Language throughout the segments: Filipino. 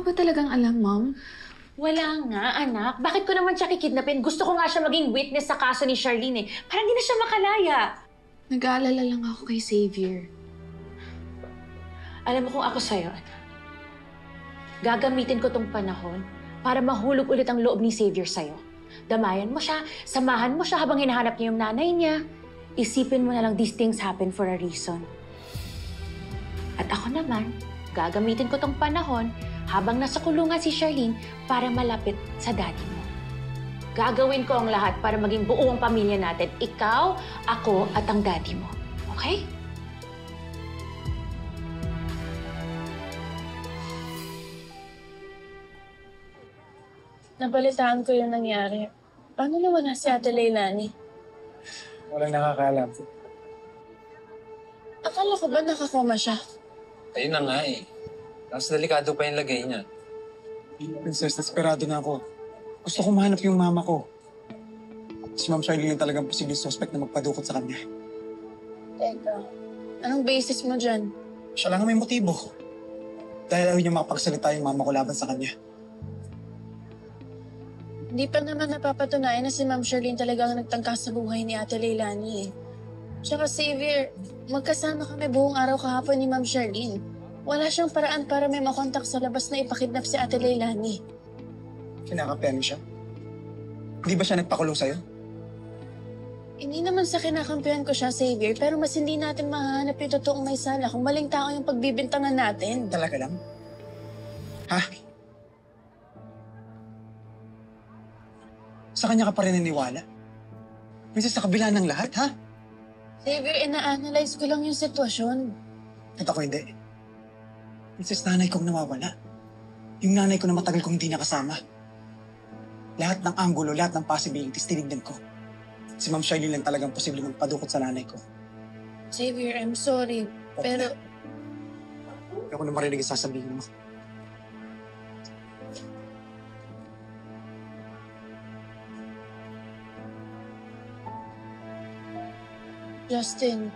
ba talagang alam, Ma'am? Wala nga, anak. Bakit ko naman siya kikidnapin? Gusto ko nga siya maging witness sa kaso ni Charlene eh. Parang hindi na siya makalaya. Nag-aalala lang ako kay Xavier. Alam mo kung ako sa'yo, anak. Gagamitin ko tong panahon para mahulog ulit ang loob ni Xavier sa'yo. Damayan mo siya, samahan mo siya habang hinahanap niya yung nanay niya. Isipin mo na lang these things happen for a reason. At ako naman, gagamitin ko tong panahon habang nasa kulungan si Charlene para malapit sa daddy mo. Gagawin ko ang lahat para maging buo ang pamilya natin. Ikaw, ako, at ang daddy mo. Okay? Nabalitaan ko yung nangyari. Paano naman na si Ate Leilani? Walang nakakaalam. Akala ko ba nakakoma siya? Ayun na nga eh. Tapos delikado pa yung lagay niya. Princess, desperado na ako. Gusto ko mahanap yung mama ko. Si Ma'am Charlene yung talagang posibleng suspect na magpadukot sa kanya. Teka, anong basis mo dyan? Siya lang ang may motibo. Dahil ayaw niya makapagsalita yung mama ko laban sa kanya. Hindi pa naman napapatunayan na si Ma'am Charlene talagang nagtangka sa buhay ni Ate Leilani eh. Tsaka Xavier, magkasama kami buong araw kahapon ni Ma'am Charlene. Wala siyang paraan para may makontak sa labas na ipakidnap si Ate Leilani. Kinakampihan mo siya? Hindi ba siya nagpakulong sa'yo? Hindi naman sa kinakampihan ko siya, Xavier, pero mas hindi natin mahanap yung totoong may sala kung maling tao yung pagbibintangan natin. Talaga lang? Ha? Sa kanya ka pa rin naniwala? Minsan sa kabila ng lahat, ha? Xavier, ina-analyze ko lang yung sitwasyon. At ako hindi. Minsan nanay kong nawawala. Yung nanay ko na matagal kong hindi nakasama. Lahat ng angulo, lahat ng possibilities, tinignan ko. Si Ma'am Charlene lang talagang posibleng magpadukot sa nanay ko. Xavier, I'm sorry, pero... Ayoko na marinig ang sasabihin mo. Justin,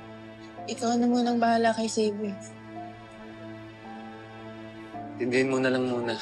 ikaw na munang bahala kay Xavier. Tindihin mo na lang muna.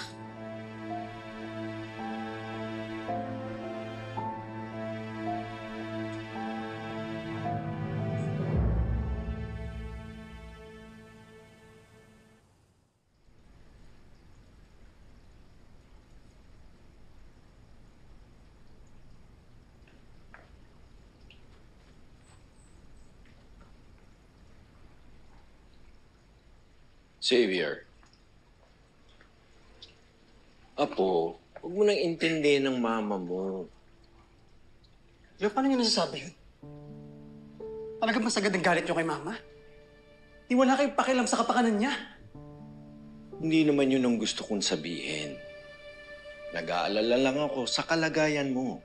Xavier. Apo, huwag mo nang intindihin ng mama mo. Pero paano niyo nasasabi yun? Talagang masagad ang galit niyo kay mama? Di wala kayong pakialam sa kapakanan niya. Hindi naman yun ang gusto kong sabihin. Nag-aalala lang ako sa kalagayan mo.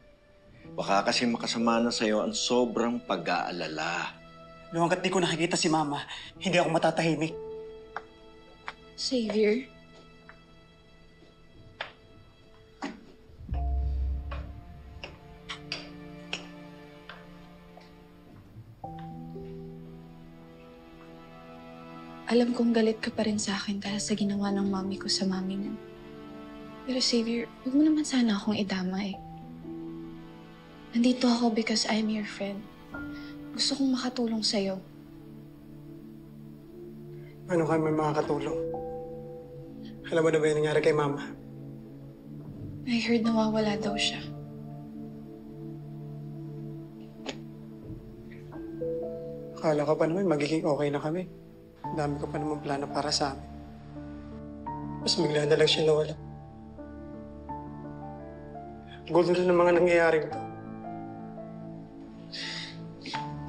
Baka kasi makasama na sa'yo ang sobrang pag-aalala. Noong hanggat di ko nakikita si mama, hindi ako matatahimik. Xavier? Alam kong galit ka pa rin sa akin dahil sa ginawa ng mami ko sa mami mo. Pero Xavier, huwag mo naman sana akong idamay. Nandito ako because I'm your friend. Gusto kong makatulong sa'yo. Ano kami makakatulong? Alam mo na ba yung nangyari kay mama? I heard nawawala daw siya. Akala ko pa naman magiging okay na kami. Ang dami ko pa naman plano para sa amin. Mas bigla na lang siya nawala. Gulo na ng mga nangyayari ko.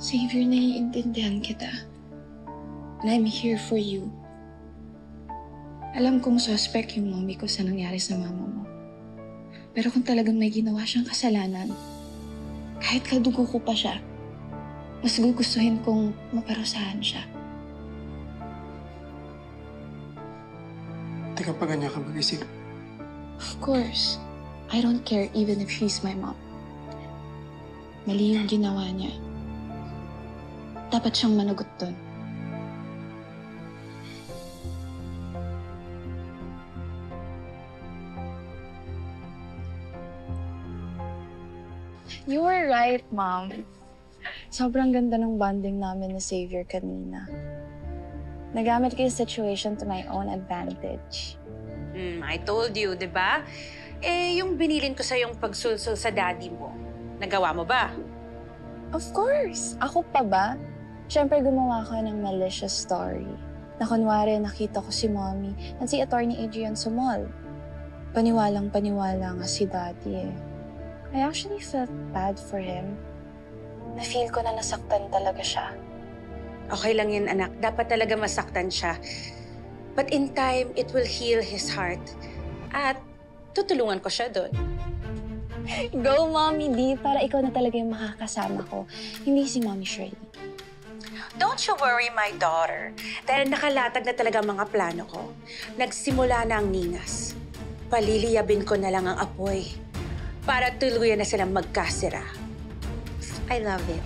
Xavier, naiintindihan kita. And I'm here for you. Alam kong suspect yung mommy ko sa nangyari sa mama mo. Pero kung talagang may ginawa siyang kasalanan, kahit kadugo ko pa siya, mas gugustuhin kong maparusahan siya. Teka pa ganyan ka mag-isip. Of course. I don't care even if she's my mom. Mali yung ginawa niya. Dapat siyang managot dun. You were right, Mom. Sobrang ganda ng bonding namin ni Xavier kanina. Nagamit ko yung situation to my own advantage. I told you, di ba? Yung binilin ko sa yung pagsulsul sa daddy mo, nagawa mo ba? Of course! Ako pa ba? Siyempre gumawa ko ng malicious story. Na kunwari nakita ko si Mommy at si Attorney Adrian sa mall. Paniwalang-paniwala nga si Daddy eh. I actually felt bad for him. Na-feel ko na nasaktan talaga siya. Okay lang yun, anak. Dapat talaga masaktan siya. But in time, it will heal his heart. At tutulungan ko siya doon. Go, Mommy D! Para ikaw na talaga yung makakasama ko. Hindi si Mommy Shirley. Don't you worry, my daughter. Dahil nakalatag na talaga ang mga plano ko. Nagsimula na ang ningas. Paliliyabin ko na lang ang apoy para tuluyan na silang magkasira. I love it.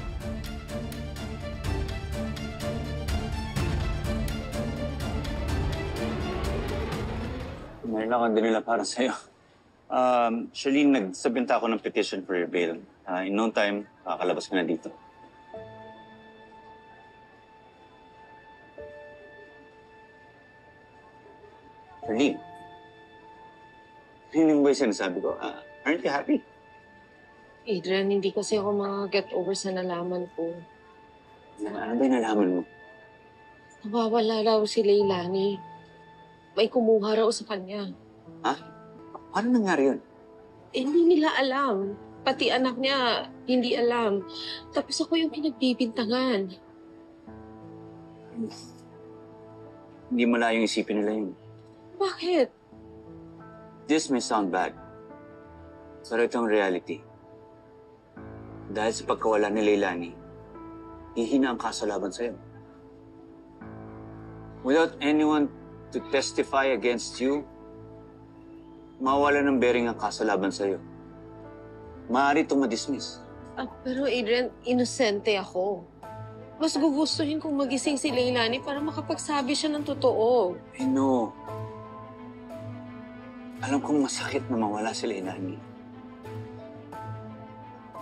Mayroon akong dinila para sa'yo. Charlene, nagsabinta ako ng petition for your bail. In no time, kakalabas ka na dito. Charlene, hindi ba yung sinasabi ko? Aren't you happy? Adrian, hindi kasi ako maka-get over sa nalaman ko. Ano ba yung nalaman mo? Nawawala raw si Leilani. May kumuha raw sa kanya. Ha? Paano nangyari yun? Hindi nila alam. Pati anak niya, hindi alam. Tapos ako yung pinagbibintangan. Hindi malayong isipin nila yun. Bakit? This may sound bad. Pero ito ang reality. Dahil sa pagkawala ni Leilani, hihina ang kaso laban sa'yo. Without anyone to testify against you, mawala ng bearing ang kaso laban sa'yo. Maaari itong ma-dismiss. Pero Adrian, inosente ako. Mas gugustuhin kong magising si Leilani para makapagsabi siya ng totoo. I know. Alam kong masakit na mawala si Leilani.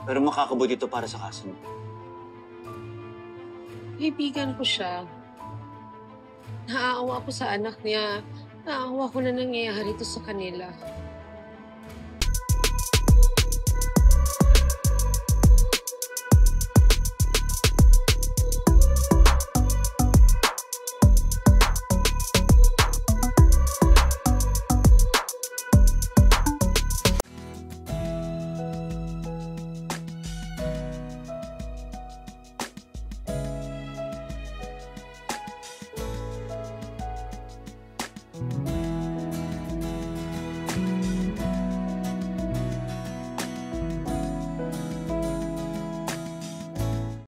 Pero makakabuti ito para sa kaso mo. Kaibigan ko siya. Naaawa ko sa anak niya. Naaawa ko na nangyayari ito sa kanila.